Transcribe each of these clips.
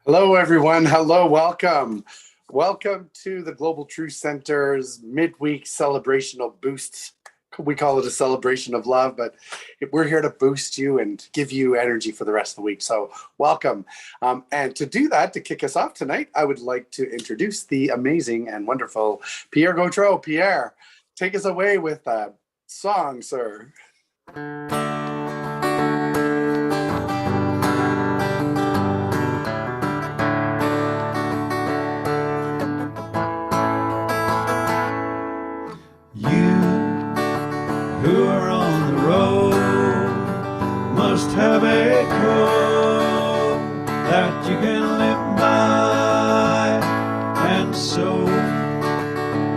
Hello, everyone. Hello, welcome. Welcome to the Global Truth Center's midweek celebrational boost. We call it a celebration of love, but we're here to boost you and give you energy for the rest of the week. So welcome. And to do that, to kick us off tonight, I would like to introduce the amazing and wonderful Pierre Gautreau. Pierre, take us away with a song, sir. Who are on the road must have a code that you can live by, and so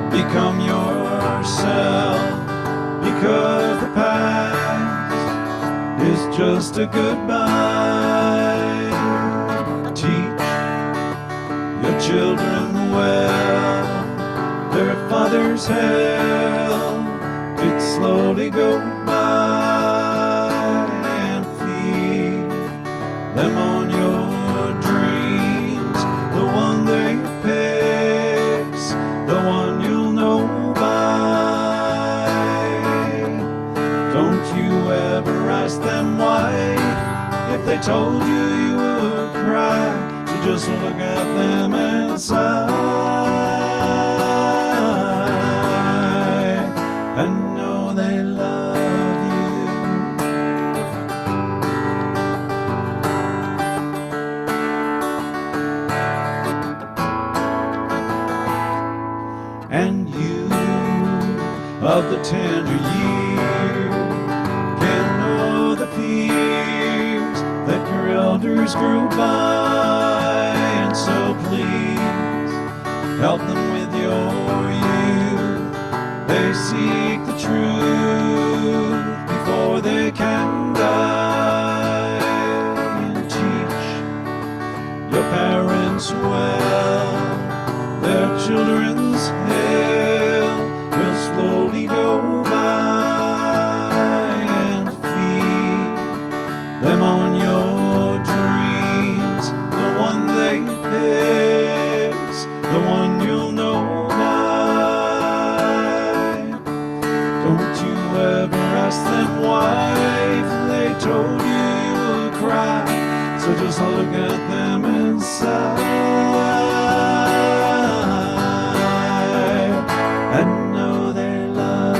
become yourself, because the past is just a goodbye. Teach your children well their father's hell did slowly go by, and feed them on your dreams, the one they fix, the one you'll know by. Don't you ever ask them why, if they told you you would cry, so just look at them and sigh. And know they love you. And you, of the tender years, can know the fears that your elders grew by, and so please help them with your youth. They seek the truth before they can die, and teach your parents well their children's hell will slowly go by, and feed them on your dreams, the one they fix, the one you'll know. Ask them why, if they told you you would cry, so just look at them and sigh, and know they love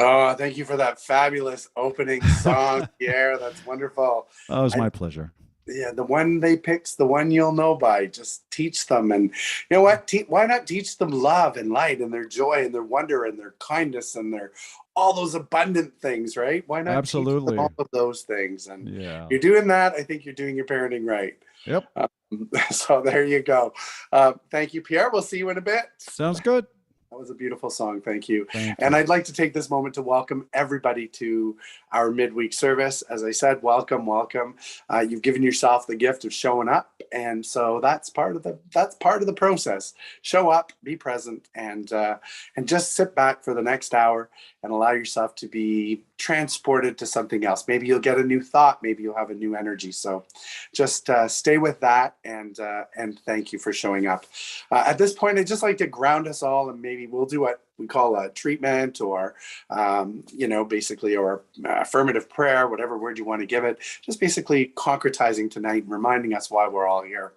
Oh, thank you for that fabulous opening song, Pierre. That's wonderful. Oh, it was my pleasure. Yeah, the one they pick's the one you'll know by. Just teach them. And you know what? Why not teach them love and light and their joy and their wonder and their kindness and their all those abundant things, right? Why not teach Absolutely. them all of those things? And Yeah. you're doing that. I think you're doing your parenting right. Yep. So there you go. Thank you, Pierre. We'll see you in a bit. Sounds good. That was a beautiful song. Thank you. Thank And you. I'd like to take this moment to welcome everybody to our midweek service. As I said, welcome, welcome. You've given yourself the gift of showing up, and so that's part of the process. Show up, be present, and just sit back for the next hour and allow yourself to be transported to something else. Maybe you'll get a new thought. Maybe you'll have a new energy. So just stay with that, and thank you for showing up. At this point, I'd just like to ground us all, and maybe we'll do what we call a treatment, or basically, or affirmative prayer, whatever word you want to give it, just basically concretizing tonight and reminding us why we're all here.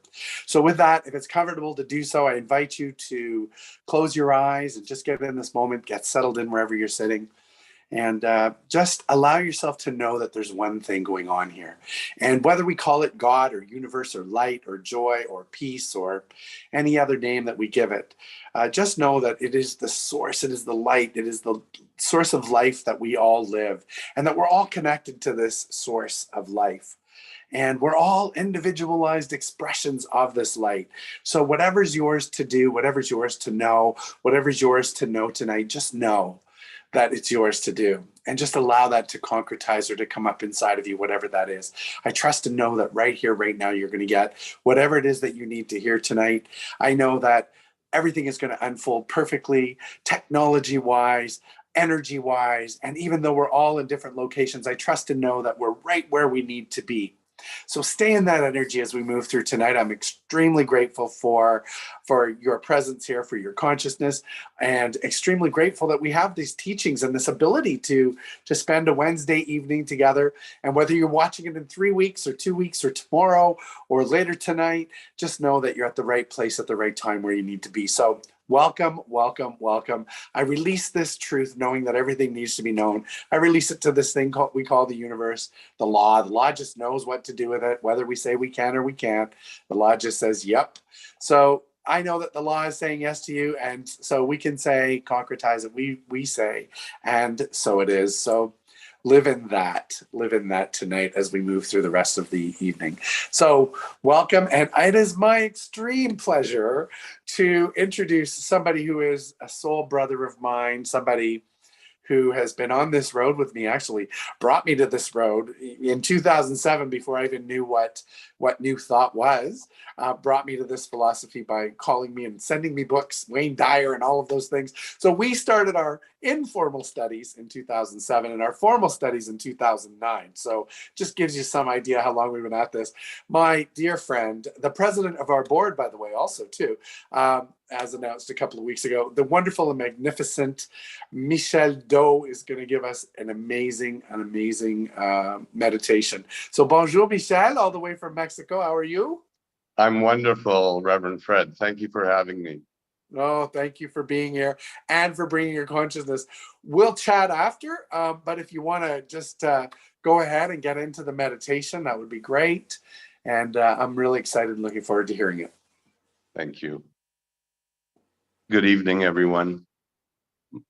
So with that, if it's comfortable to do so, I invite you to close your eyes and just get in this moment, get settled in wherever you're sitting. And just allow yourself to know that there's one thing going on here. And whether we call it God or universe or light or joy or peace or any other name that we give it, just know that it is the source, it is the light, it is the source of life that we all live, and that we're all connected to this source of life. And we're all individualized expressions of this light. So whatever's yours to do, whatever's yours to know tonight, just know that it's yours to do. And just allow that to concretize or to come up inside of you, whatever that is. I trust and know that right here, right now, you're going to get whatever it is that you need to hear tonight. I know that everything is going to unfold perfectly, technology wise, energy wise. And even though we're all in different locations, I trust and know that we're right where we need to be. So stay in that energy as we move through tonight. I'm extremely grateful for your presence here, for your consciousness, and extremely grateful that we have these teachings and this ability to spend a Wednesday evening together. And whether you're watching it in 3 weeks or 2 weeks or tomorrow or later tonight, just know that you're at the right place at the right time where you need to be. So welcome, welcome, welcome. I release this truth knowing that everything needs to be known. I release it to this thing we call the universe, the law. The law just knows what to do with it, whether we say we can or we can't. The law just says, yep. So I know that the law is saying yes to you. And so we can say, concretize it. We say, and so it is. So live in that tonight as we move through the rest of the evening. So welcome. And it is my extreme pleasure to introduce somebody who is a soul brother of mine, somebody who has been on this road with me, actually brought me to this road in 2007 before I even knew what New Thought was, brought me to this philosophy by calling me and sending me books, Wayne Dyer and all of those things. So we started our informal studies in 2007 and our formal studies in 2009. So just gives you some idea how long we've been at this. My dear friend, the president of our board, by the way, also too, as announced a couple of weeks ago, the wonderful and magnificent Michel Do is going to give us an amazing meditation. So bonjour, Michel, all the way from Mexico. How are you? I'm wonderful, Reverend Fred. Thank you for having me. Oh, thank you for being here and for bringing your consciousness. We'll chat after, but if you want to just go ahead and get into the meditation, that would be great. And I'm really excited and looking forward to hearing it. Thank you. Good evening, everyone.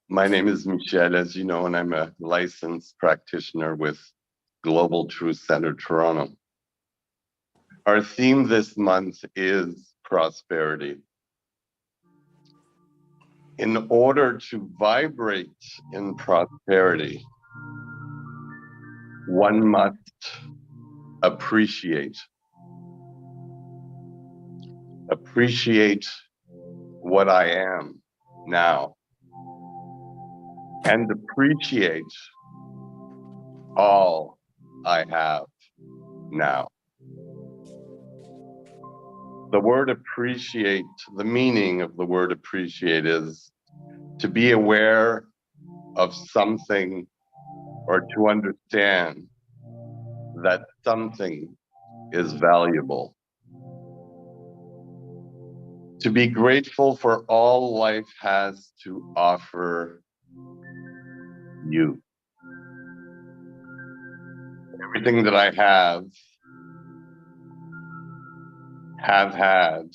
My name is Michel, as you know, and I'm a licensed practitioner with Global Truth Center, Toronto. Our theme this month is prosperity. In order to vibrate in prosperity, one must appreciate what I am now, and appreciate all I have now. The word appreciate, the meaning of the word appreciate is to be aware of something or to understand that something is valuable. To be grateful for all life has to offer you. Everything that I have had,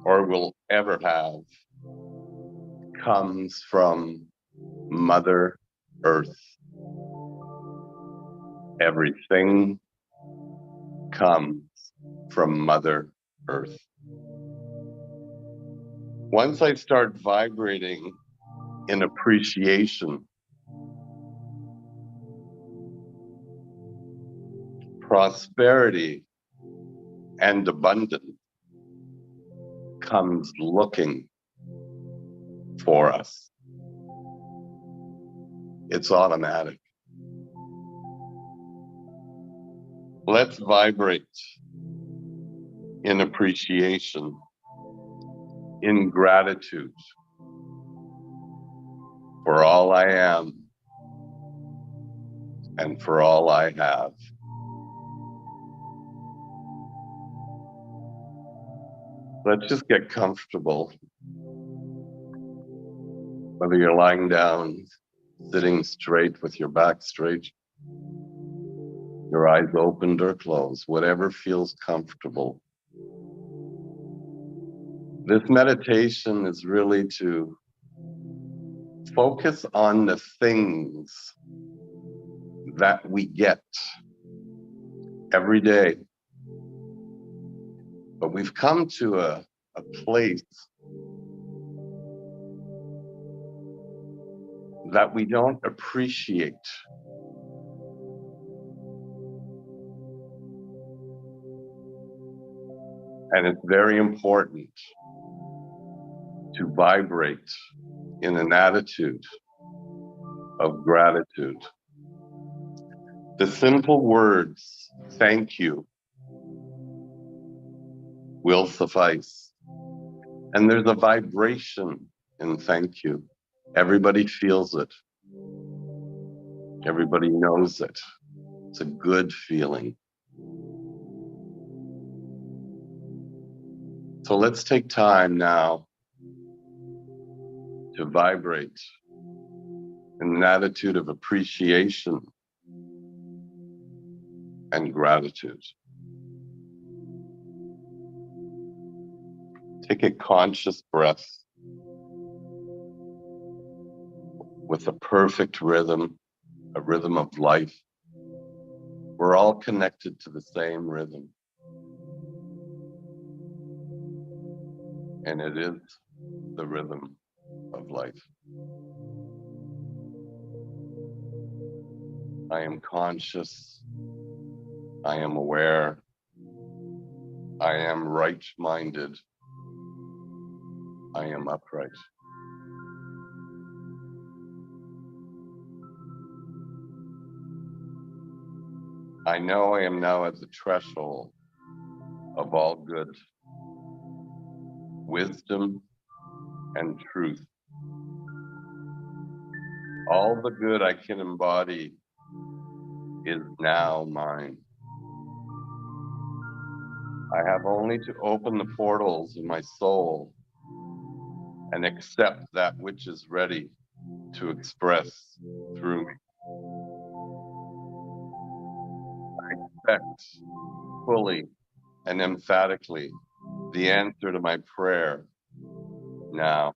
or will ever have, comes from Mother Earth. Everything comes from Mother Earth. Once I start vibrating in appreciation, prosperity and abundance comes looking for us. It's automatic. Let's vibrate in appreciation, in gratitude for all I am and for all I have. Let's just get comfortable. Whether you're lying down, sitting straight with your back straight, your eyes opened or closed, whatever feels comfortable. This meditation is really to focus on the things that we get every day. But we've come to a place that we don't appreciate. And it's very important to vibrate in an attitude of gratitude. The simple words, thank you, will suffice. And there's a vibration in thank you. Everybody feels it. Everybody knows it. It's a good feeling. So let's take time now to vibrate in an attitude of appreciation and gratitude. Take a conscious breath with a perfect rhythm, a rhythm of life. We're all connected to the same rhythm. And it is the rhythm of life. I am conscious. I am aware. I am right-minded. I am upright. I know I am now at the threshold of all good, wisdom, and truth. All the good I can embody is now mine. I have only to open the portals of my soul and accept that which is ready to express through me. I expect fully and emphatically the answer to my prayer now.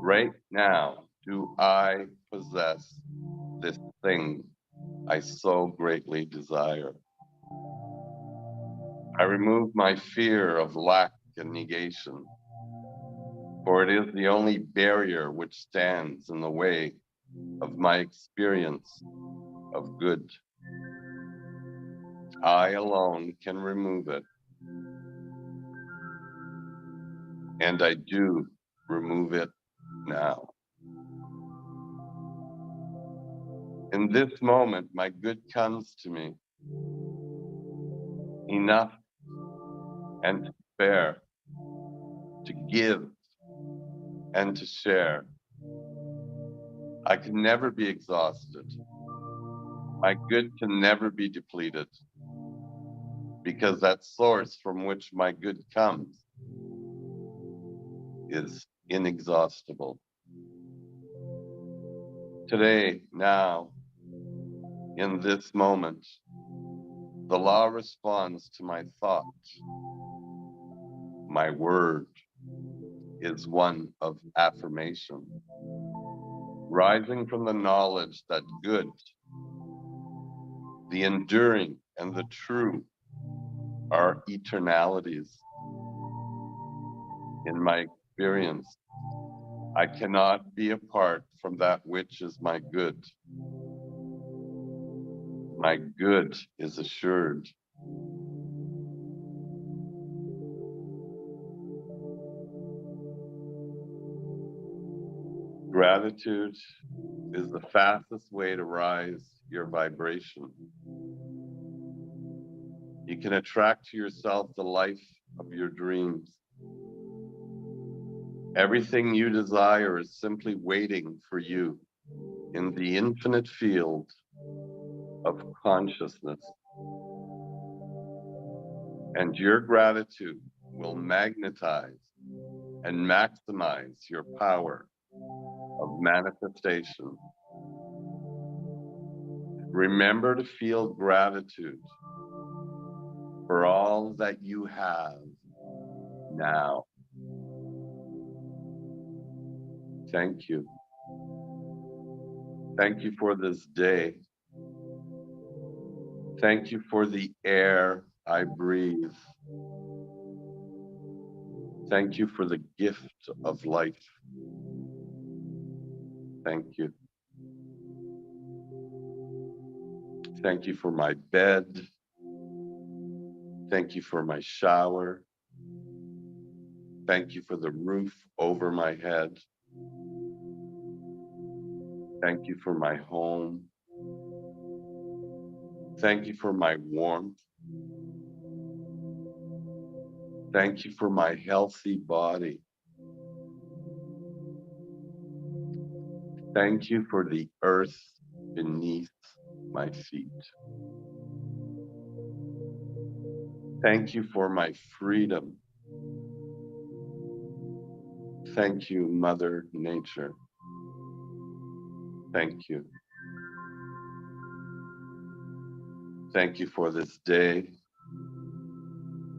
Right now, do I possess this thing I so greatly desire? I remove my fear of lack and negation, for it is the only barrier which stands in the way of my experience of good. I alone can remove it. And I do remove it now. In this moment, my good comes to me, enough and to spare, to give and to share. I can never be exhausted. My good can never be depleted, because that source from which my good comes is inexhaustible. Today, now, in this moment, the law responds to my thought. My word is one of affirmation, rising from the knowledge that good, the enduring, and the true are eternalities. In my experience, I cannot be apart from that which is my good. My good is assured. Gratitude is the fastest way to rise your vibration. You can attract to yourself the life of your dreams. Everything you desire is simply waiting for you in the infinite field of consciousness. And your gratitude will magnetize and maximize your power of manifestation. Remember to feel gratitude for all that you have now. Thank you. Thank you for this day. Thank you for the air I breathe. Thank you for the gift of life. Thank you. Thank you for my bed. Thank you for my shower. Thank you for the roof over my head. Thank you for my home. Thank you for my warmth. Thank you for my healthy body. Thank you for the earth beneath my feet. Thank you for my freedom. Thank you, Mother Nature. Thank you. Thank you for this day.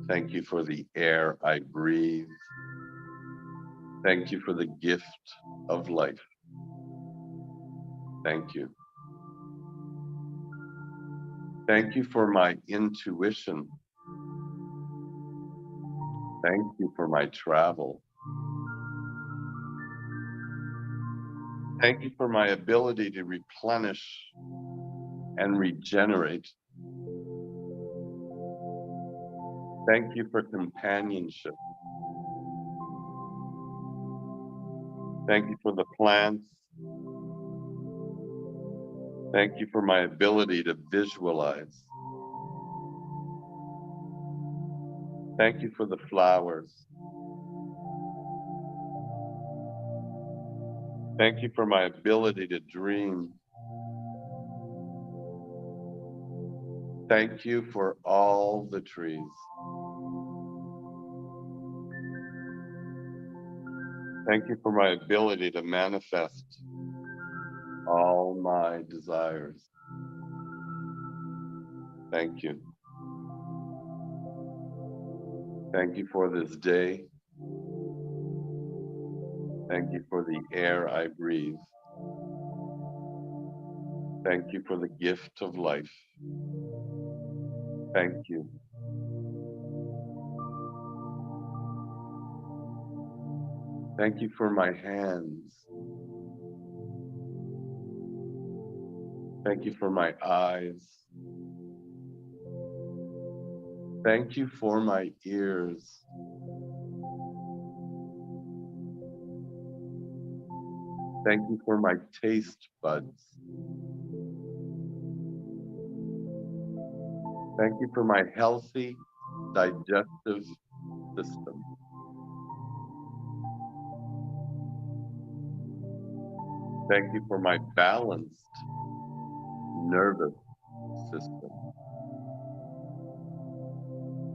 Thank you for the air I breathe. Thank you for the gift of life. Thank you. Thank you for my intuition. Thank you for my travel. Thank you for my ability to replenish and regenerate. Thank you for companionship. Thank you for the plants. Thank you for my ability to visualize. Thank you for the flowers. Thank you for my ability to dream. Thank you for all the trees. Thank you for my ability to manifest all my desires. Thank you. Thank you for this day. Thank you for the air I breathe. Thank you for the gift of life. Thank you. Thank you for my hands. Thank you for my eyes. Thank you for my ears. Thank you for my taste buds. Thank you for my healthy digestive system. Thank you for my balanced nervous system.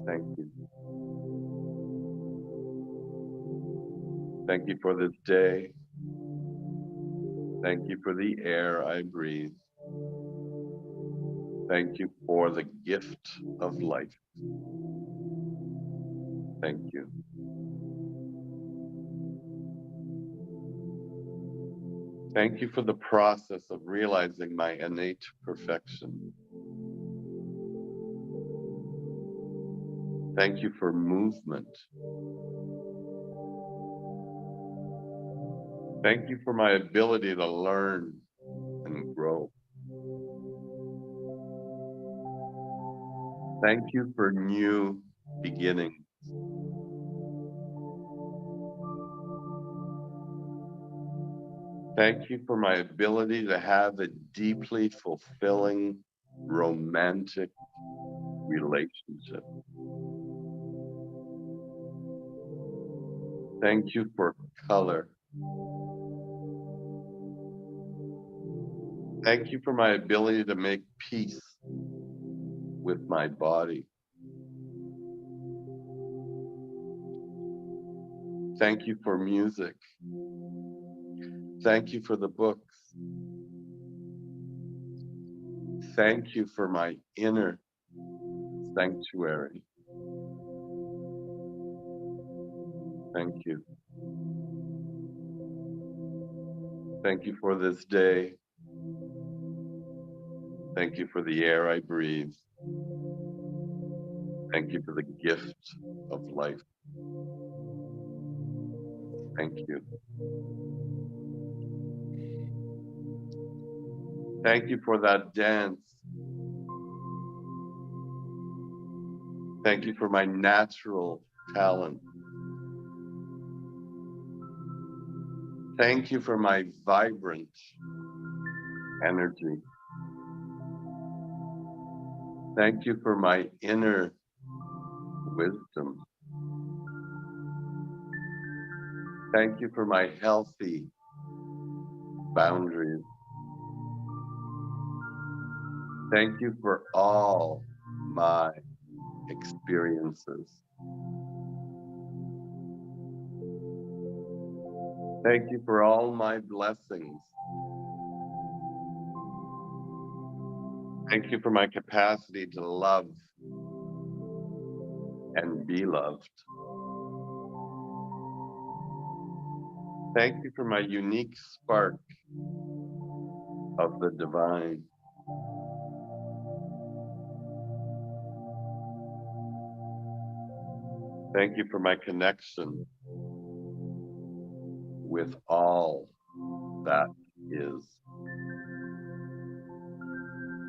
Thank you. Thank you for this day. Thank you for the air I breathe. Thank you for the gift of life. Thank you. Thank you for the process of realizing my innate perfection. Thank you for movement. Thank you for my ability to learn and grow. Thank you for new beginnings. Thank you for my ability to have a deeply fulfilling, romantic relationship. Thank you for color. Thank you for my ability to make peace with my body. Thank you for music. Thank you for the books. Thank you for my inner sanctuary. Thank you. Thank you for this day. Thank you for the air I breathe. Thank you for the gift of life. Thank you. Thank you for that dance. Thank you for my natural talent. Thank you for my vibrant energy. Thank you for my inner wisdom. Thank you for my healthy boundaries. Thank you for all my experiences. Thank you for all my blessings. Thank you for my capacity to love and be loved. Thank you for my unique spark of the divine. Thank you for my connection with all that is.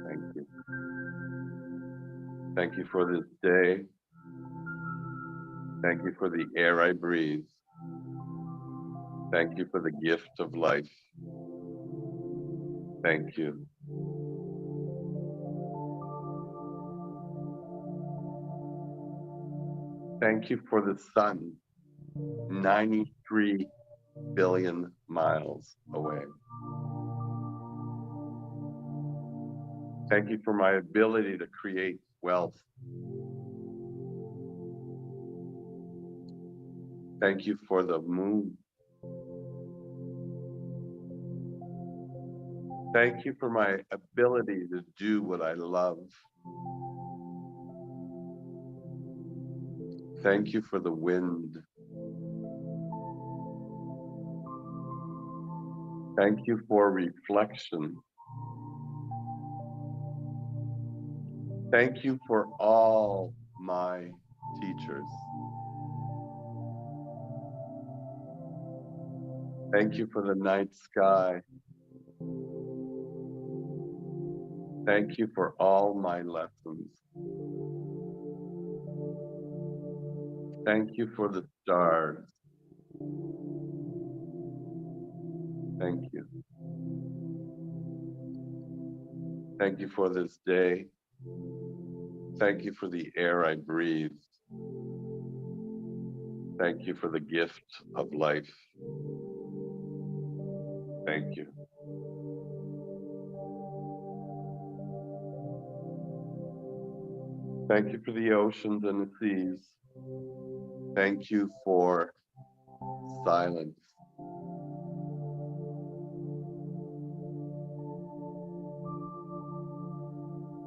Thank you. Thank you for this day. Thank you for the air I breathe. Thank you for the gift of life. Thank you. Thank you for the sun, 93 billion miles away. Thank you for my ability to create wealth. Thank you for the moon. Thank you for my ability to do what I love. Thank you for the wind. Thank you for reflection. Thank you for all my teachers. Thank you for the night sky. Thank you for all my lessons. Thank you for the stars. Thank you. Thank you for this day. Thank you for the air I breathe. Thank you for the gift of life. Thank you. Thank you for the oceans and the seas. Thank you for silence.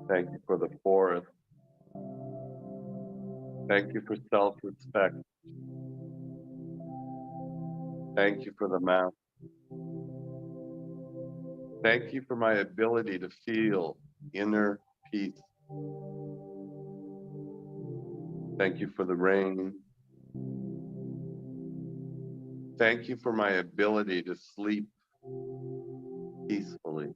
Thank you for the forest. Thank you for self-respect. Thank you for the mouth. Thank you for my ability to feel inner peace. Thank you for the rain. Thank you for my ability to sleep peacefully.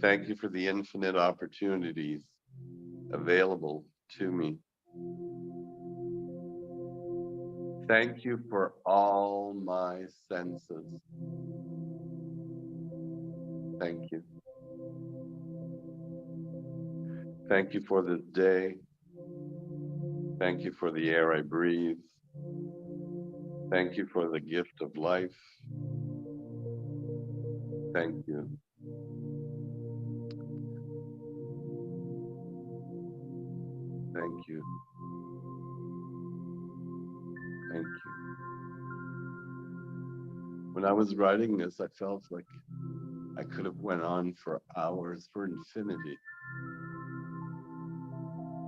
Thank you for the infinite opportunities available to me. Thank you for all my senses. Thank you. Thank you for this day. Thank you for the air I breathe. Thank you for the gift of life. Thank you. Thank you. Thank you. When I was writing this, I felt like I could have went on for hours, for infinity.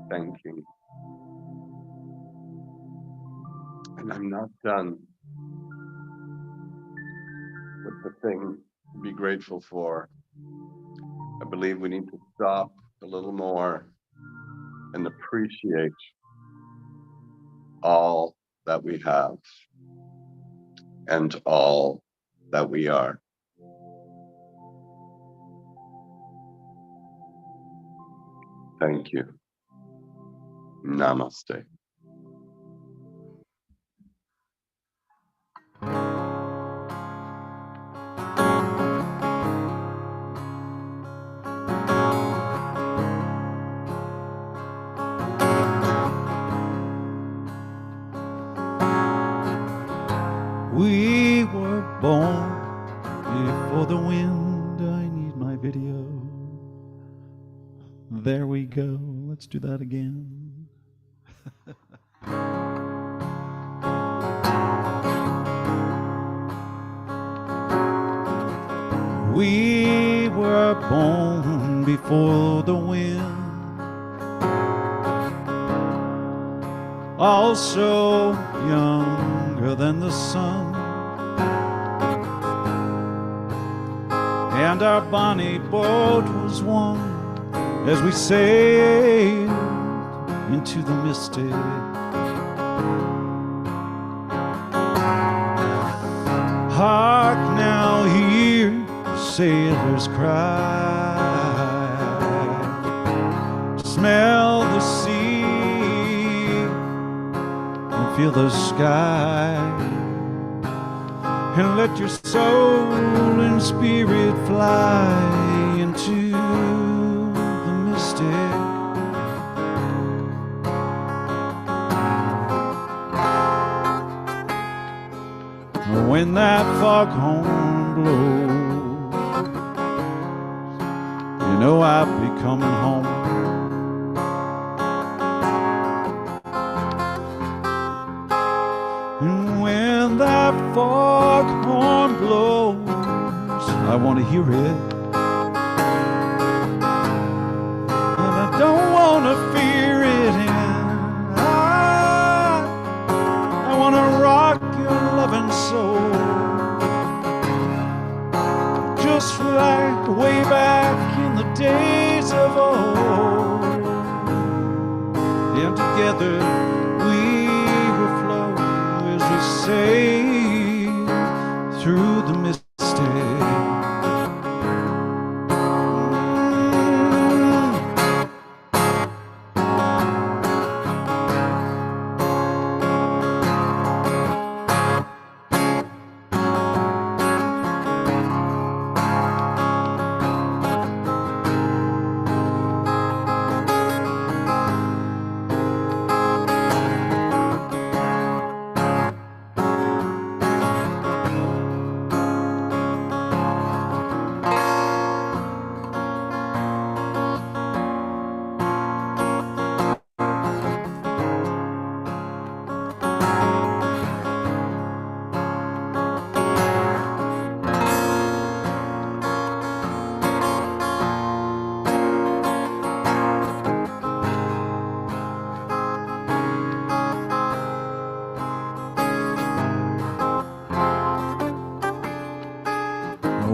Thank you. And I'm not done with the thing to be grateful for. I believe we need to stop a little more and appreciate all that we have and all that we are. Thank you. Namaste. We were born before the wind. I need my video. There we go. Let's do that again. We were born before the wind. Also younger than the sun. And our bonny boat was one as we sailed into the mystic. Hark now, hear sailors cry. Smell the sea and feel the sky. And let your soul and spirit fly into the mystic. When that foghorn blows, you know I'll be coming home. And when that foghorn blows, I want to hear it. And I don't want to fear it. And I want to rock your loving soul. Just like way back in the days of old. And together we will flow as we sail through the mystic.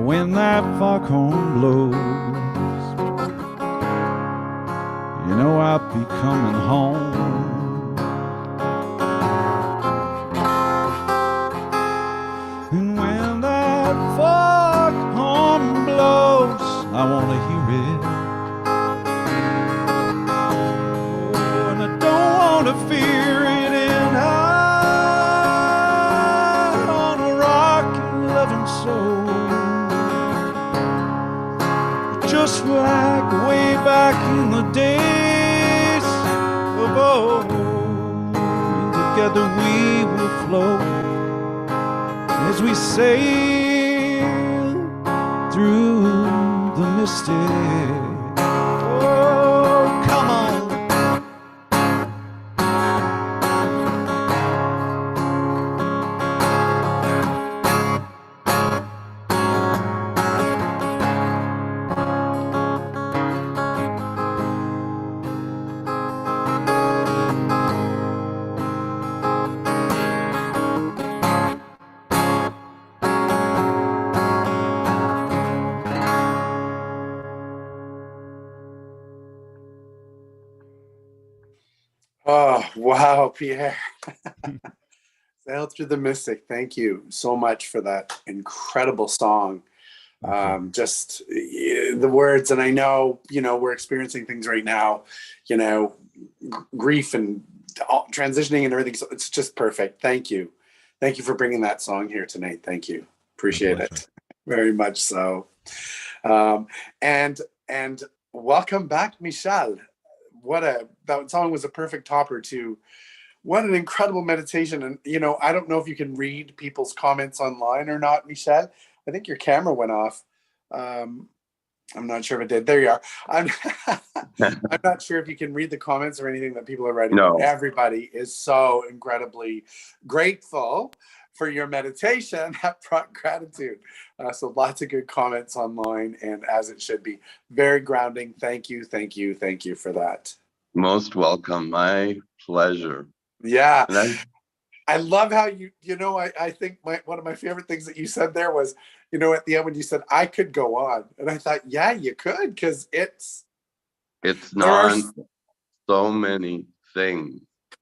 When that foghorn blows, you know I'll be coming home. And when that foghorn blows, I want to hear it. Oh, and I don't want to fear it. And I want to rock your loving soul. Just like way back in the days of old. And together we will flow as we sail through the mystic. Oh, come on. Oh, wow, Pierre. Sail Through the Mystic. Thank you so much for that incredible song. Just the words, and I know, we're experiencing things right now, grief and transitioning and everything. So it's just perfect. Thank you. Thank you for bringing that song here tonight. Thank you. Appreciate it very much. So, and welcome back, Michelle. That song was a perfect topper to what an incredible meditation. And, I don't know if you can read people's comments online or not, Michelle. I think your camera went off. I'm not sure if it did. There you are. I'm not sure if you can read the comments or anything that people are writing. No. Everybody is so incredibly grateful for your meditation that brought gratitude. So lots of good comments online, and as it should be. Very grounding. Thank you, thank you, thank you for that. Most welcome. My pleasure. Yeah. I love how I think one of my favorite things that you said there was, at the end when you said, I could go on. And I thought, yeah, you could, because it's not so many things.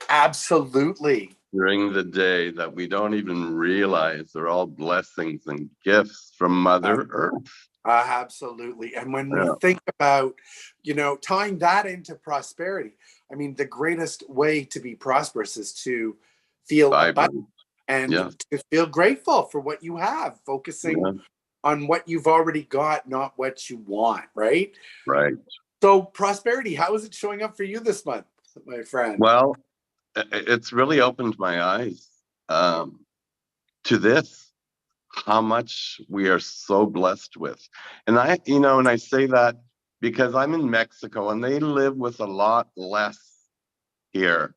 Absolutely. During the day that we don't even realize they're all blessings and gifts from Mother Earth. Absolutely. And when we think about, tying that into prosperity, I mean, the greatest way to be prosperous is to feel abundant and to feel grateful for what you have, focusing on what you've already got, not what you want, right? Right. So prosperity, how is it showing up for you this month, my friend? Well, it's really opened my eyes to this, how much we are so blessed with. And I say that because I'm in Mexico and they live with a lot less here.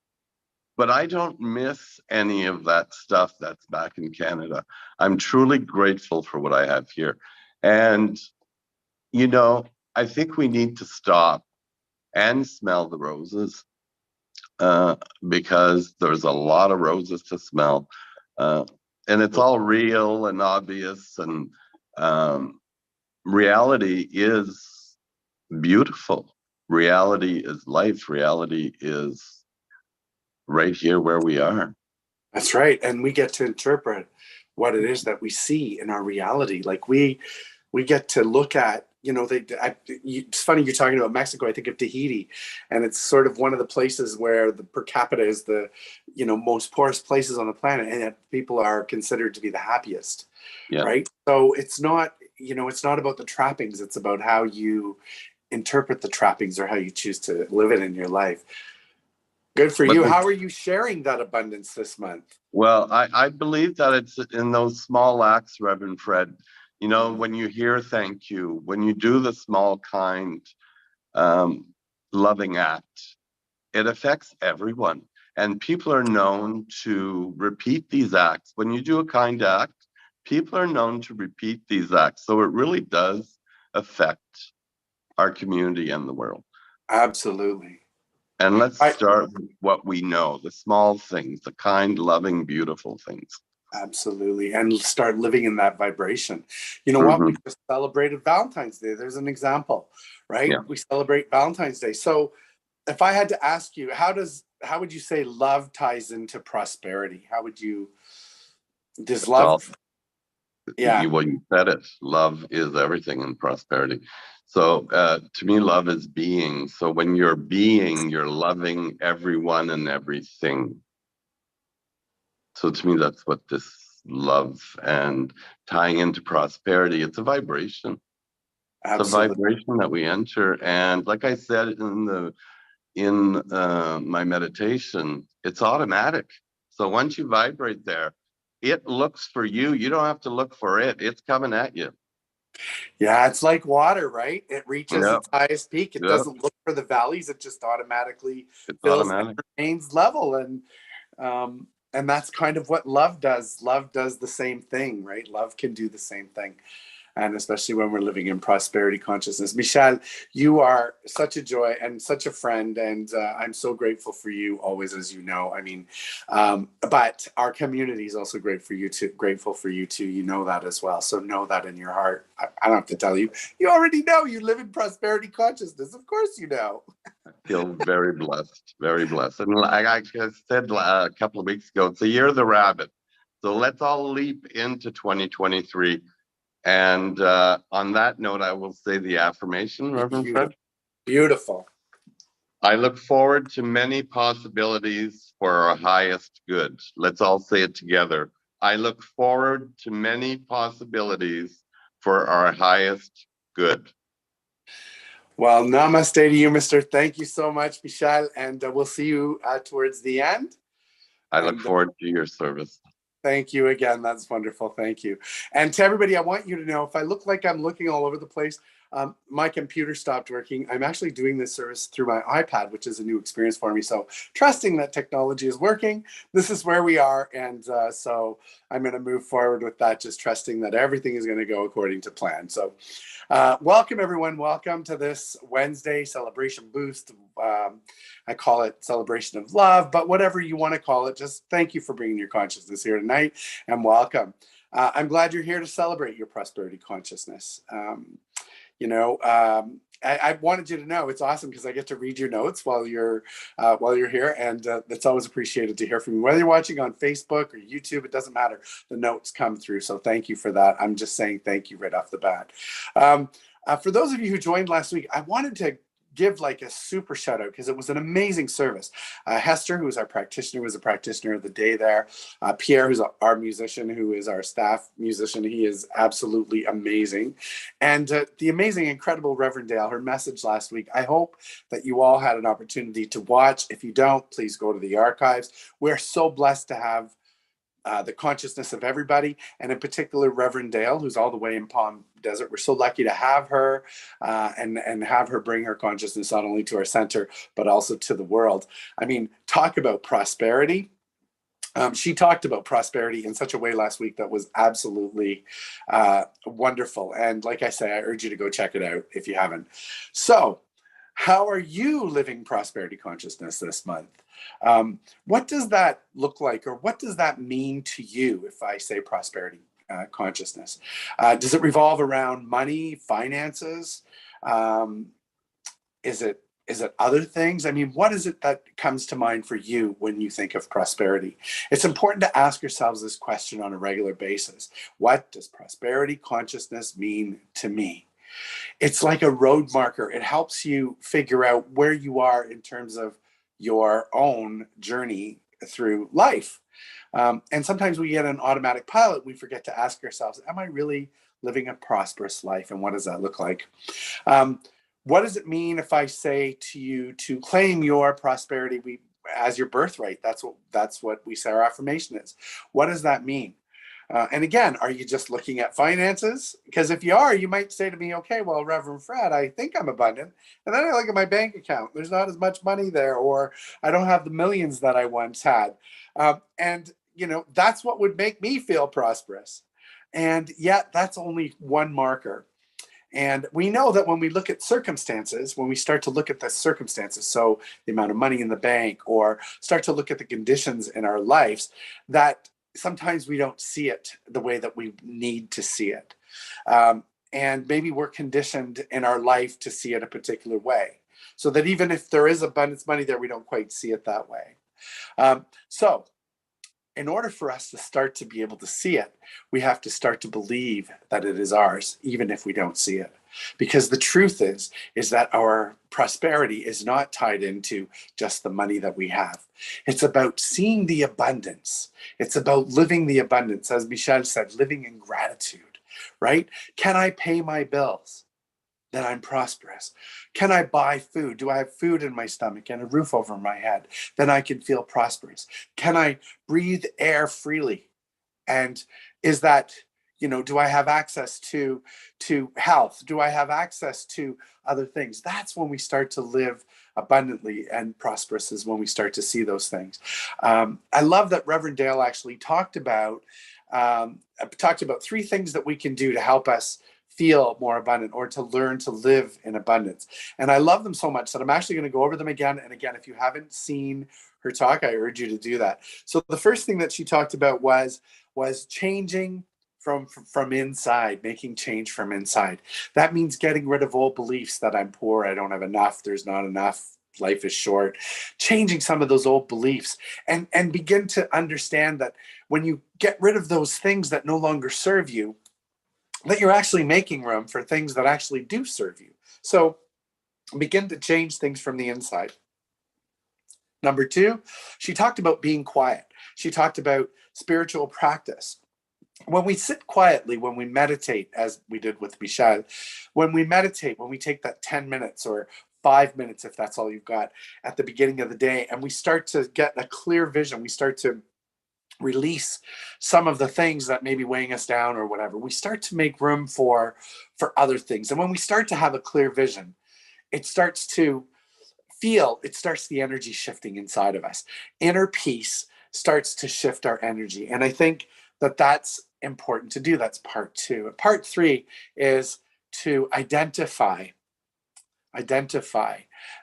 But I don't miss any of that stuff that's back in Canada. I'm truly grateful for what I have here. And, I think we need to stop and smell the roses because there's a lot of roses to smell. And it's all real and obvious. And reality is beautiful. Reality is life. Reality is right here where we are. That's right. And we get to interpret what it is that we see in our reality. Like we get to look at, it's funny you're talking about Mexico. I think of Tahiti, and it's sort of one of the places where the per capita is the, most poorest places on the planet, and yet people are considered to be the happiest. Yeah. Right. So it's not, it's not about the trappings. It's about how you interpret the trappings or how you choose to live it in your life. Good for you. How are you sharing that abundance this month? Well, I believe that it's in those small acts, Reverend Fred. When you hear thank you, when you do the small, kind, loving act, it affects everyone. And people are known to repeat these acts. When you do a kind act, people are known to repeat these acts. So it really does affect our community and the world. Absolutely. And let's start with what we know, the small things, the kind, loving, beautiful things. Absolutely. And start living in that vibration. You know what? We just celebrated Valentine's Day. There's an example, right? Yeah. We celebrate Valentine's Day. So if I had to ask you, how would you say love ties into prosperity? Does love? Well, you said it. Love is everything in prosperity. So to me, love is being. So when you're being, you're loving everyone and everything. So to me, that's what this love and tying into prosperity, it's a vibration. Absolutely. It's a vibration that we enter. And like I said in my meditation, it's automatic. So once you vibrate there, it looks for you. You don't have to look for it. It's coming at you. Yeah, it's like water, right? It reaches its highest peak. It doesn't look for the valleys. It just automatically fills and remains level. And that's kind of what love does. Love does the same thing, right? Love can do the same thing. And especially when we're living in prosperity consciousness. Michelle, you are such a joy and such a friend. And I'm so grateful for you always, as you know. I mean, but our community is also grateful for you too. You know that as well. So know that in your heart. I don't have to tell you. You already know you live in prosperity consciousness. Of course you know. I feel very blessed, very blessed. And like I said a couple of weeks ago, it's the year of the rabbit. So let's all leap into 2023. And on that note, I will say the affirmation, Reverend Fred. Beautiful. I look forward to many possibilities for our highest good. Let's all say it together. I look forward to many possibilities for our highest good. Well, namaste to you, Mr. Thank you so much, Michelle. And we'll see you towards the end. I look forward to your service. Thank you again. That's wonderful. Thank you. And to everybody, I want you to know, if I look like I'm looking all over the place, my computer stopped working. I'm actually doing this service through my iPad, which is a new experience for me. So trusting that technology is working, this is where we are. And so I'm going to move forward with that, just trusting that everything is going to go according to plan. So welcome, everyone. Welcome to this Wednesday celebration boost. I call it celebration of love, but whatever you want to call it, just thank you for bringing your consciousness here tonight, and welcome. I'm glad you're here to celebrate your prosperity consciousness. I wanted you to know it's awesome because I get to read your notes while you're here, and that's always appreciated to hear from you. Whether you're watching on Facebook or YouTube, it doesn't matter. The notes come through, so thank you for that. I'm just saying thank you right off the bat. For those of you who joined last week, I wanted to give like a super shout out because it was an amazing service. Hester, who is our practitioner, was a practitioner of the day there. Pierre, who's our musician, who is our staff musician, he is absolutely amazing. And the amazing, incredible Reverend Dale, her message last week. I hope that you all had an opportunity to watch. If you don't, please go to the archives. We're so blessed to have the consciousness of everybody, and in particular Reverend Dale, who's all the way in Palm Desert. We're so lucky to have her and have her bring her consciousness not only to our center, but also to the world. I mean, talk about prosperity. She talked about prosperity in such a way last week that was absolutely wonderful. And like I say, I urge you to go check it out if you haven't. So, how are you living prosperity consciousness this month? What does that look like, or what does that mean to you if I say prosperity consciousness? Does it revolve around money, finances? Is it other things? I mean, what is it that comes to mind for you when you think of prosperity? It's important to ask yourselves this question on a regular basis. What does prosperity consciousness mean to me? It's like a road marker. It helps you figure out where you are in terms of your own journey through life. And sometimes we get an automatic pilot. We forget to ask ourselves, am I really living a prosperous life? And what does that look like? What does it mean if I say to you to claim your prosperity as your birthright? That's what we say our affirmation is. What does that mean? And again, are you just looking at finances? Because if you are, you might say to me, okay, well, Reverend Fred, I think I'm abundant. And then I look at my bank account. There's not as much money there, or I don't have the millions that I once had. And, that's what would make me feel prosperous. And yet that's only one marker. And we know that when we look at circumstances, when we start to look at the circumstances, so the amount of money in the bank, or start to look at the conditions in our lives, that sometimes we don't see it the way that we need to see it. And maybe we're conditioned in our life to see it a particular way, so that even if there is abundance money there, we don't quite see it that way. So in order for us to start to be able to see it, we have to start to believe that it is ours, even if we don't see it. Because the truth is that our prosperity is not tied into just the money that we have. It's about seeing the abundance. It's about living the abundance, as Michelle said, living in gratitude, right? Can I pay my bills? Then I'm prosperous. Can I buy food? Do I have food in my stomach and a roof over my head? Then I can feel prosperous. Can I breathe air freely? And is that, do I have access to health? Do I have access to other things? That's when we start to live abundantly, and prosperous is when we start to see those things. I love that Reverend Dale actually talked about 3 things that we can do to help us feel more abundant, or to learn to live in abundance. And I love them so much that I'm actually going to go over them again and again. If you haven't seen her talk, I urge you to do that. So the first thing that she talked about was changing from inside, making change from inside. That means getting rid of old beliefs that I'm poor, I don't have enough, there's not enough, life is short, changing some of those old beliefs, and begin to understand that when you get rid of those things that no longer serve you, that you're actually making room for things that actually do serve you. So begin to change things from the inside. Number two, she talked about being quiet. She talked about spiritual practice. When we sit quietly, when we meditate, as we did with Michelle, when we meditate, when we take that 10 minutes or 5 minutes, if that's all you've got, at the beginning of the day, and we start to get a clear vision, we start to release some of the things that may be weighing us down or whatever, we start to make room for other things. And when we start to have a clear vision, it starts the energy shifting inside of us. Inner peace starts to shift our energy. And I think that that's important to do. That's part two. Part three is to identify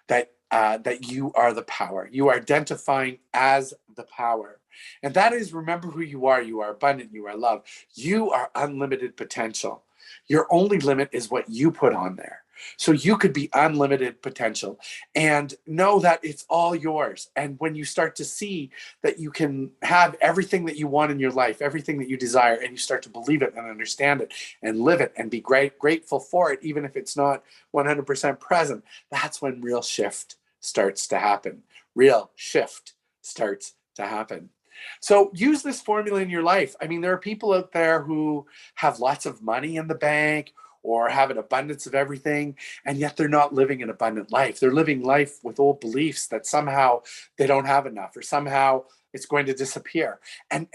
that you are the power. You are identifying as the power. And that is, remember who you are. You are abundant. You are love. You are unlimited potential. Your only limit is what you put on there. So you could be unlimited potential, and know that it's all yours. And when you start to see that you can have everything that you want in your life, everything that you desire, and you start to believe it and understand it and live it and be grateful for it, even if it's not 100% present, that's when real shift starts to happen. Real shift starts to happen. So use this formula in your life. I mean, there are people out there who have lots of money in the bank or have an abundance of everything, and yet they're not living an abundant life. They're living life with old beliefs that somehow they don't have enough, or somehow it's going to disappear. And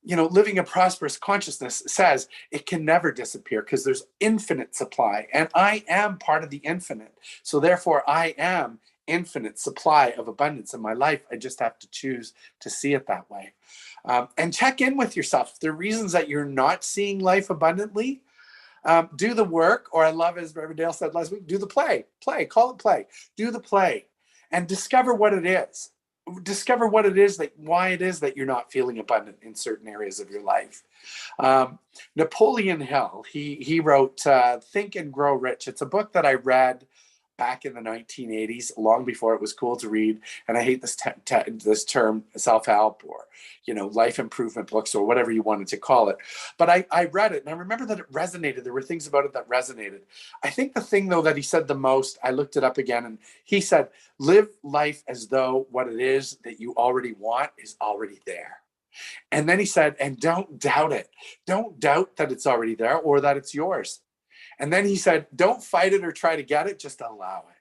living a prosperous consciousness says it can never disappear because there's infinite supply, and I am part of the infinite. So therefore, I am infinite supply of abundance in my life. I just have to choose to see it that way. And check in with yourself. If there are reasons that you're not seeing life abundantly, do the work, or I love, as Reverend Dale said last week, do the play, call it play, do the play, and discover what it is. Discover what it is why it is that you're not feeling abundant in certain areas of your life. Napoleon Hill, he wrote Think and Grow Rich. It's a book that I read back in the 1980s, long before it was cool to read. And I hate this term self-help or, life improvement books or whatever you wanted to call it. But I read it, and I remember that it resonated. There were things about it that resonated. I think the thing, though, that he said the most, I looked it up again, and he said, live life as though what it is that you already want is already there. And then he said, and don't doubt it. Don't doubt that it's already there or that it's yours. And then he said, don't fight it or try to get it. Just allow it.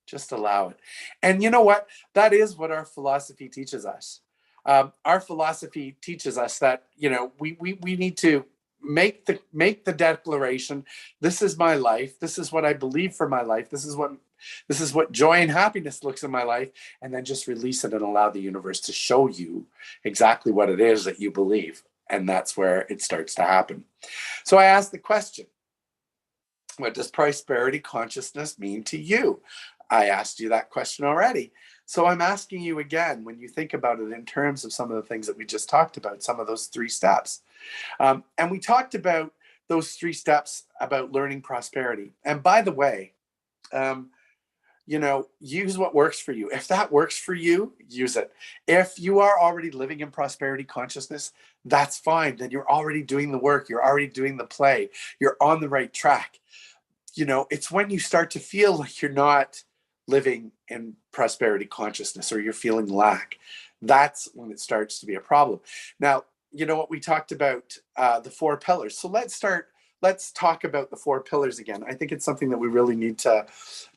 Just allow it. And you know what? That is what our philosophy teaches us. Our philosophy teaches us that, we need to make the declaration. This is my life. This is what I believe for my life. This is what joy and happiness looks in my life. And then just release it and allow the universe to show you exactly what it is that you believe. And that's where it starts to happen. So I asked the question, what does prosperity consciousness mean to you? I asked you that question already. So I'm asking you again, when you think about it in terms of some of the things that we just talked about, some of those 3 steps. And we talked about those 3 steps about learning prosperity. And by the way, use what works for you. If that works for you, use it. If you are already living in prosperity consciousness, that's fine. Then you're already doing the work. You're already doing the play. You're on the right track. It's when you start to feel like you're not living in prosperity consciousness or you're feeling lack. That's when it starts to be a problem. Now, what we talked about, the 4 pillars. So let's talk about the 4 pillars again. I think it's something that we really need to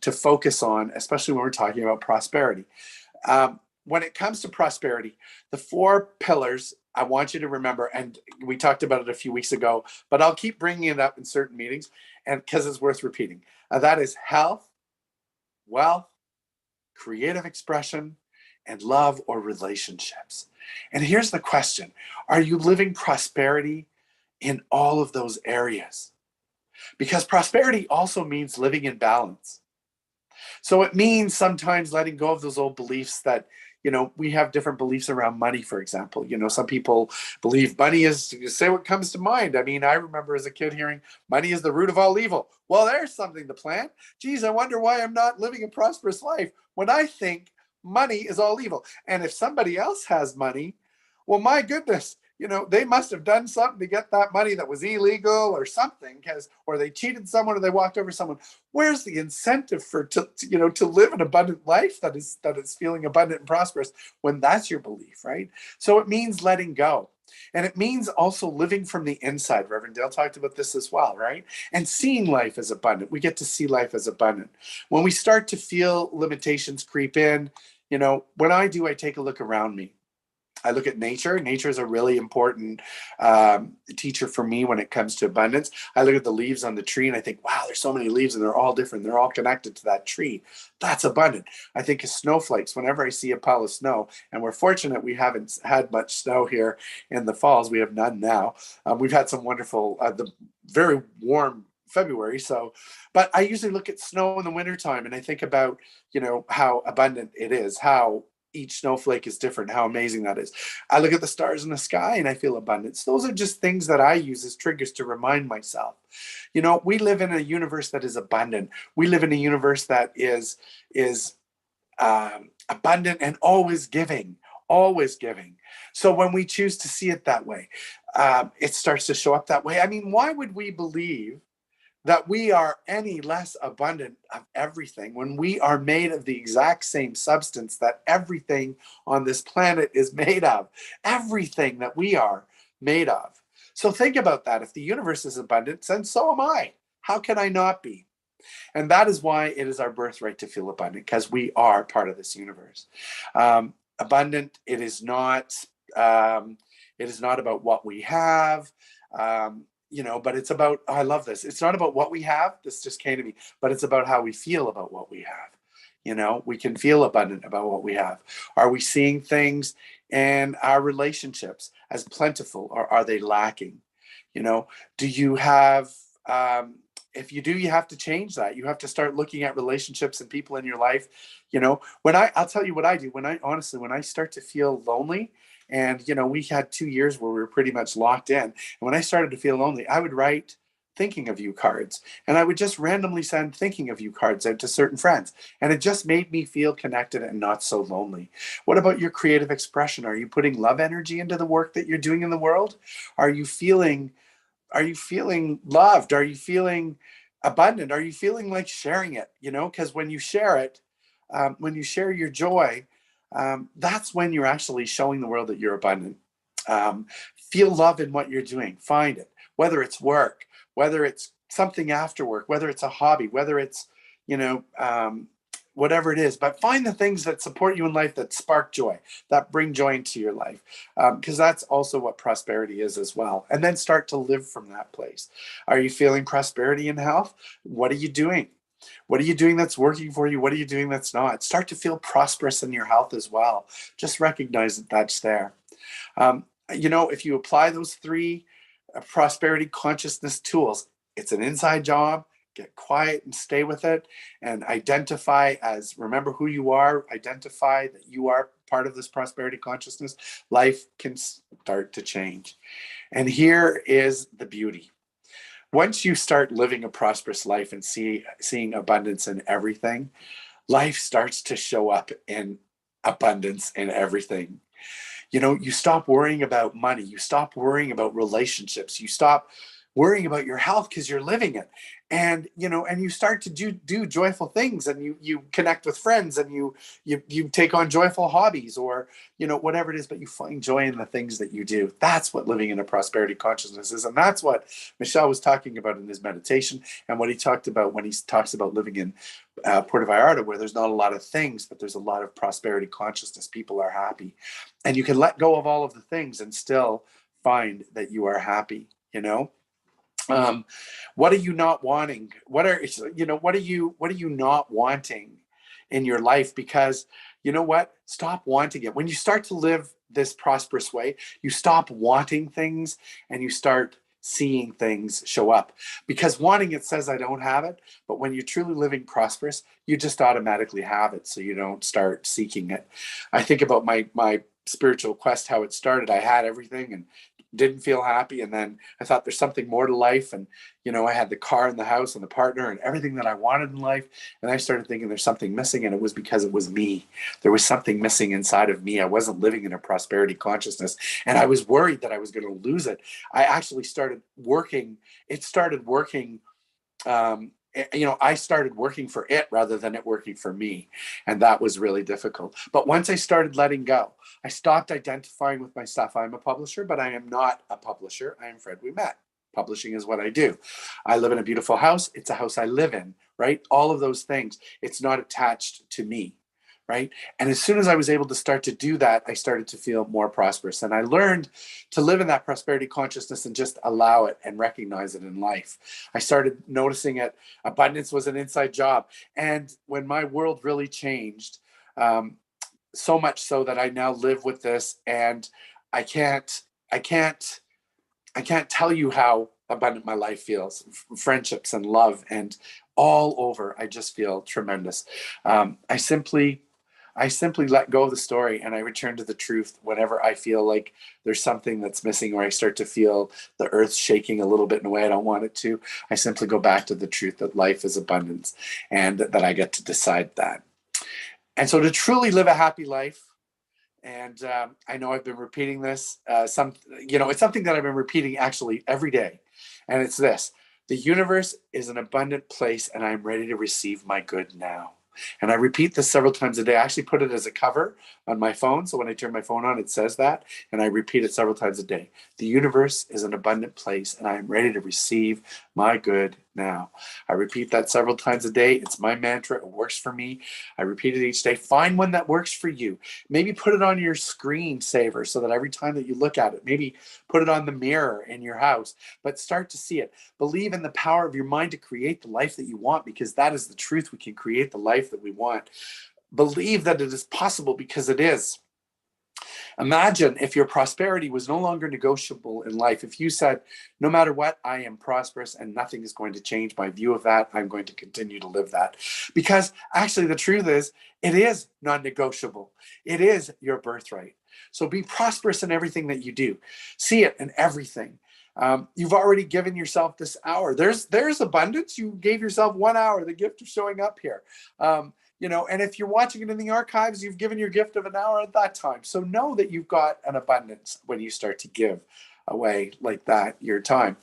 focus on, especially when we're talking about prosperity. When it comes to prosperity, the 4 pillars, I want you to remember, and we talked about it a few weeks ago, but I'll keep bringing it up in certain meetings, and because it's worth repeating. That is health, wealth, creative expression, and love or relationships. And here's the question. Are you living prosperity in all of those areas? Because prosperity also means living in balance. So it means sometimes letting go of those old beliefs that, we have different beliefs around money, for example. Some people believe money is, say what comes to mind. I mean, I remember as a kid hearing money is the root of all evil. Well, there's something to plant. Geez, I wonder why I'm not living a prosperous life when I think money is all evil. And if somebody else has money, well, my goodness, they must have done something to get that money that was illegal or something, or they cheated someone or they walked over someone. Where's the incentive to live an abundant life that is feeling abundant and prosperous when that's your belief, right? So it means letting go. And it means also living from the inside. Reverend Dale talked about this as well, right? And seeing life as abundant. We get to see life as abundant. When we start to feel limitations creep in, when I take a look around me. I look at nature. Nature is a really important teacher for me when it comes to abundance. I look at the leaves on the tree and I think, wow, there's so many leaves and they're all different. They're all connected to that tree. That's abundant. I think of snowflakes. Whenever I see a pile of snow, and we're fortunate we haven't had much snow here in the falls. We have none now. We've had some wonderful, the very warm February. But I usually look at snow in the wintertime and I think about, how abundant it is, how each snowflake is different, how amazing that is. I look at the stars in the sky and I feel abundance. Those are just things that I use as triggers to remind myself. We live in a universe that is abundant. We live in a universe that is abundant and always giving, always giving. So when we choose to see it that way, it starts to show up that way. I mean, why would we believe that we are any less abundant of everything when we are made of the exact same substance that everything on this planet is made of? Everything that we are made of. So think about that. If the universe is abundant, then so am I. How can I not be? And that is why it is our birthright to feel abundant, because we are part of this universe. Abundant, it is not about what we have. But it's about, I love this. It's not about what we have. This just came to me, but it's about how we feel about what we have. We can feel abundant about what we have. Are we seeing things in our relationships as plentiful, or are they lacking? Do you have, if you do, you have to change that. You have to start looking at relationships and people in your life. I'll tell you what I do when I start to feel lonely. And, we had 2 years where we were pretty much locked in. And when I started to feel lonely, I would write thinking of you cards. And I would just randomly send thinking of you cards out to certain friends. And it just made me feel connected and not so lonely. What about your creative expression? Are you putting love energy into the work that you're doing in the world? Are you feeling loved? Are you feeling abundant? Are you feeling like sharing it? Because when you share it, when you share your joy, that's when you're actually showing the world that you're abundant. Feel love in what you're doing. Find it, whether it's work, whether it's something after work, whether it's a hobby, whether it's, whatever it is, but find the things that support you in life, that spark joy, that bring joy into your life. Because that's also what prosperity is as well. And then start to live from that place. Are you feeling prosperity and health? What are you doing? What are you doing that's working for you? What are you doing that's not? Start to feel prosperous in your health as well. Just recognize that that's there. If you apply those 3 prosperity consciousness tools, it's an inside job. Get quiet and stay with it, and remember who you are, identify that you are part of this prosperity consciousness. Life can start to change. And here is the beauty. Once you start living a prosperous life and seeing abundance in everything, life starts to show up in abundance in everything. You stop worrying about money. You stop worrying about relationships. You stop worrying about your health because you're living it. And you start to do joyful things, and you connect with friends, and you take on joyful hobbies, or whatever it is, but you find joy in the things that you do. That's what living in a prosperity consciousness is. And that's what Michel was talking about in his meditation, and what he talked about when he talks about living in Puerto Vallarta, where there's not a lot of things, but there's a lot of prosperity consciousness. People are happy, and you can let go of all of the things and still find that you are happy. What are you not wanting? What are you not wanting in your life? Because stop wanting it. When you start to live this prosperous way, you stop wanting things and you start seeing things show up, because wanting it says I don't have it, but when you're truly living prosperous, you just automatically have it, so you don't start seeking it. I think about my spiritual quest, how it started. I had everything and didn't feel happy, and then I thought there's something more to life, and I had the car and the house and the partner and everything that I wanted in life, and I started thinking there's something missing, and it was because it was me. There was something missing inside of me. I wasn't living in a prosperity consciousness, and I was worried that I was going to lose it. I actually started working. It started working. I started working for it rather than it working for me. And that was really difficult. But once I started letting go, I stopped identifying with my stuff. I'm a publisher, but I am not a publisher. I am Fred We Met. Publishing is what I do. I live in a beautiful house. It's a house I live in, right? All of those things. It's not attached to me, right? And as soon as I was able to start to do that, I started to feel more prosperous. And I learned to live in that prosperity consciousness and just allow it and recognize it in life. I started noticing it. Abundance was an inside job. And when my world really changed, so much so that I now live with this, and I can't tell you how abundant my life feels. Friendships and love and all over. I just feel tremendous. I simply let go of the story, and I return to the truth whenever I feel like there's something that's missing, or I start to feel the earth shaking a little bit in a way I don't want it to. I simply go back to the truth that life is abundance, and that I get to decide that. And so to truly live a happy life, and I know I've been repeating this, it's something that I've been repeating actually every day. And it's this: the universe is an abundant place, and I'm ready to receive my good now. And I repeat this several times a day. I actually put it as a cover on my phone. So when I turn my phone on, it says that. And I repeat it several times a day. The universe is an abundant place, and I am ready to receive my good now. I repeat that several times a day. It's my mantra. It works for me. I repeat it each day. Find one that works for you. Maybe put it on your screen saver so that every time that you look at it, maybe put it on the mirror in your house, but start to see it. Believe in the power of your mind to create the life that you want, because that is the truth. We can create the life that we want. Believe that it is possible, because it is. Imagine if your prosperity was no longer negotiable in life. If you said, no matter what, I am prosperous and nothing is going to change my view of that. I'm going to continue to live that. Because actually the truth is, it is non-negotiable. It is your birthright. So be prosperous in everything that you do. See it in everything. You've already given yourself this hour. There's abundance. You gave yourself 1 hour, the gift of showing up here. And if you're watching it in the archives, you've given your gift of an hour at that time. So know that you've got an abundance when you start to give away like that your time.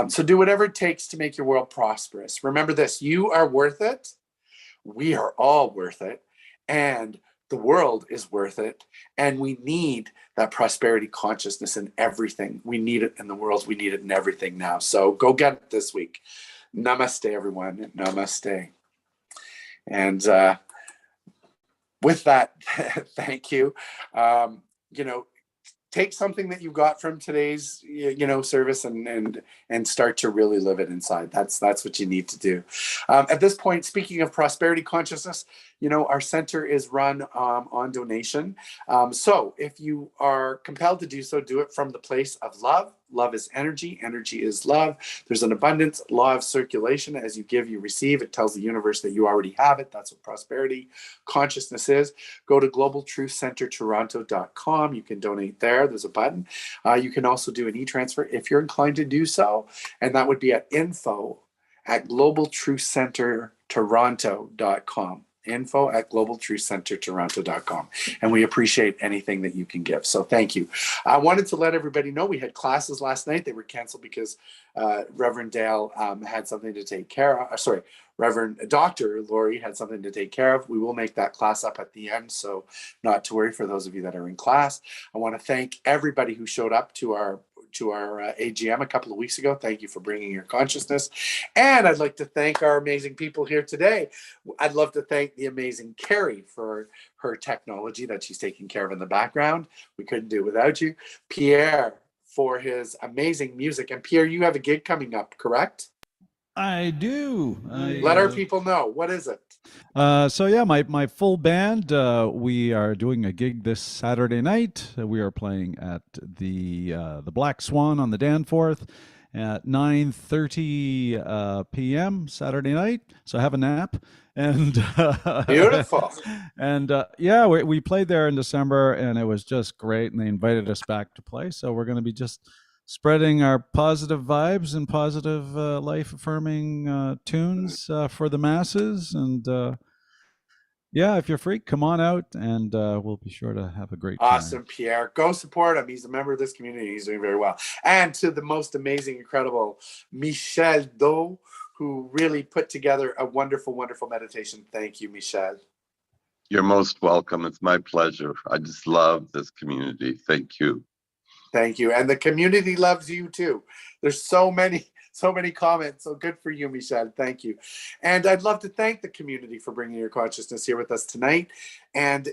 So do whatever it takes to make your world prosperous. Remember this: you are worth it. We are all worth it. And the world is worth it. And we need that prosperity consciousness in everything. We need it in the world. We need it in everything now. So go get it this week. Namaste, everyone. Namaste. And with that, thank you. Take something that you got from today's, service and start to really live it inside. That's what you need to do. At this point, speaking of prosperity consciousness, our center is run on donation. So if you are compelled to do so, do it from the place of love. Love is energy. Energy is love. There's an abundance law of circulation. As you give, you receive. It tells the universe that you already have it. That's what prosperity consciousness is. Go to globaltruthcentertoronto.com. You can donate there. There's a button. You can also do an e-transfer if you're inclined to do so. And that would be at info@globaltruthcentertoronto.com. info@globaltruthcentertoronto.com. And we appreciate anything that you can give. So thank you. I wanted to let everybody know we had classes last night. They were canceled because Reverend Dale had something to take care of. Reverend Dr. Laurie had something to take care of. We will make that class up at the end, so not to worry for those of you that are in class. I want to thank everybody who showed up to our AGM a couple of weeks ago. Thank you for bringing your consciousness. And I'd like to thank our amazing people here today. I'd love to thank the amazing Carrie for her technology that she's taking care of in the background. We couldn't do it without you. Pierre for his amazing music. And Pierre, you have a gig coming up, correct? I do. Let our people know. What is it? My full band, we are doing a gig this Saturday night. We are playing at the Black Swan on the Danforth, at 9:30 p.m. Saturday night. So have a nap. And Beautiful. and yeah, we played there in December, and it was just great. And they invited us back to play. So we're going to be just spreading our positive vibes and positive life affirming tunes for the masses. And yeah, if you're free, come on out, and we'll be sure to have a great time. Awesome, Pierre. Go support him. He's a member of this community. He's doing very well. And to the most amazing, incredible Michel Do, who really put together a wonderful, wonderful meditation. Thank you, Michel. You're most welcome. It's my pleasure. I just love this community. Thank you. Thank you. And the community loves you too. There's so many comments. So good for you, Michel. Thank you. And I'd love to thank the community for bringing your consciousness here with us tonight. And,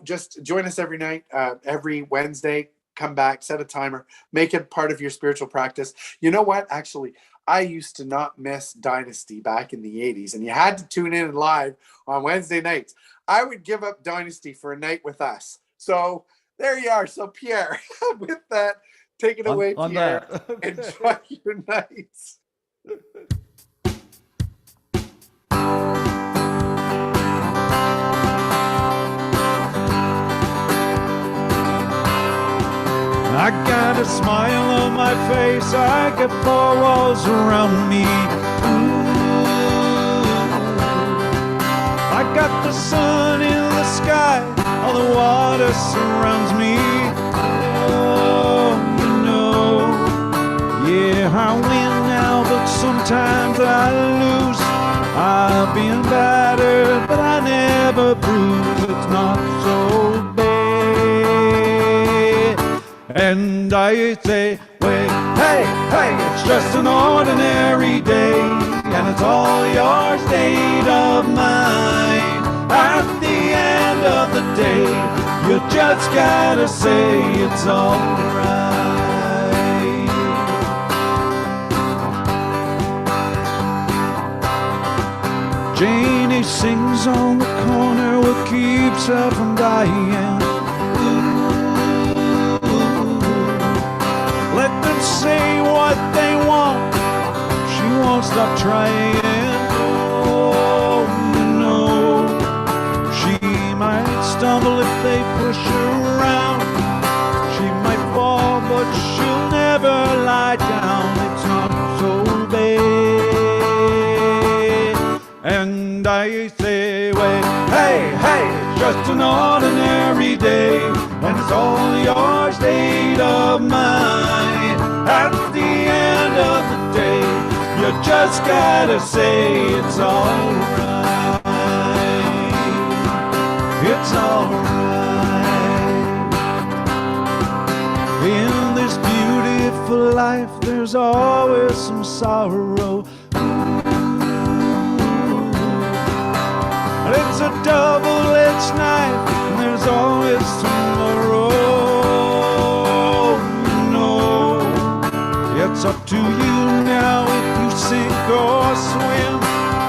just join us every night, every Wednesday. Come back, set a timer, make it part of your spiritual practice. You know what? Actually, I used to not miss Dynasty back in the 80s, and you had to tune in live on Wednesday nights. I would give up Dynasty for a night with us. So there you are. So Pierre, with that, take it away, on Pierre. that. Enjoy your nights. I got a smile on my face, I got four walls around me. I got the sun in the sky, all the water surrounds me. Oh, yeah, I win now, but sometimes I lose. I've been battered, but I never prove it's not so bad. And I say, wait, hey, it's just an ordinary day, and it's all your state of mind. At the end of the day, you just gotta say it's alright. Janie sings on the corner, what keeps her from dying. Let them say what they want, she won't stop trying. Oh, she might stumble if they push her around. She might fall, but she'll never lie down. It's not so bad. And I say, wait, hey, it's just an ordinary day, and it's all your state of mind. At the end of the day, you just gotta say it's alright. It's alright. In this beautiful life, there's always some sorrow. It's a double-edged knife, and there's always tomorrow. It's up to you now if you sink or swim.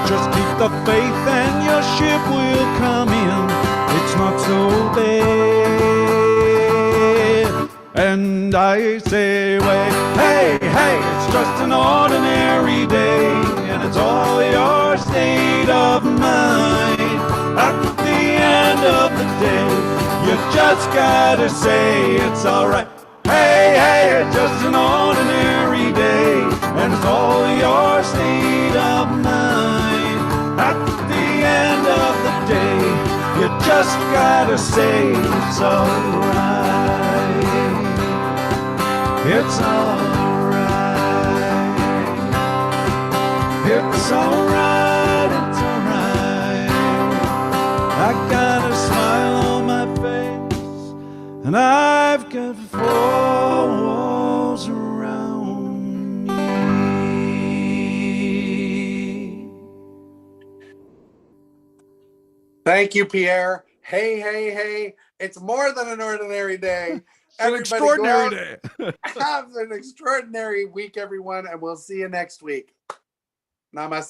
Just keep the faith and your ship will come in. It's not so bad. And I say, wait, hey, it's just an ordinary day, and it's all your state of mind. At the end of the day, you just gotta say it's alright. Hey, it's just an ordinary day, and it's all your state of mind. At the end of the day, you just gotta say it's alright. It's alright. It's alright, it's alright. I got a smile on my face, and I've got four walls around me. Thank you, Pierre. Hey. It's more than an ordinary day. It's an extraordinary day. Have an extraordinary week, everyone, and we'll see you next week. Namaste.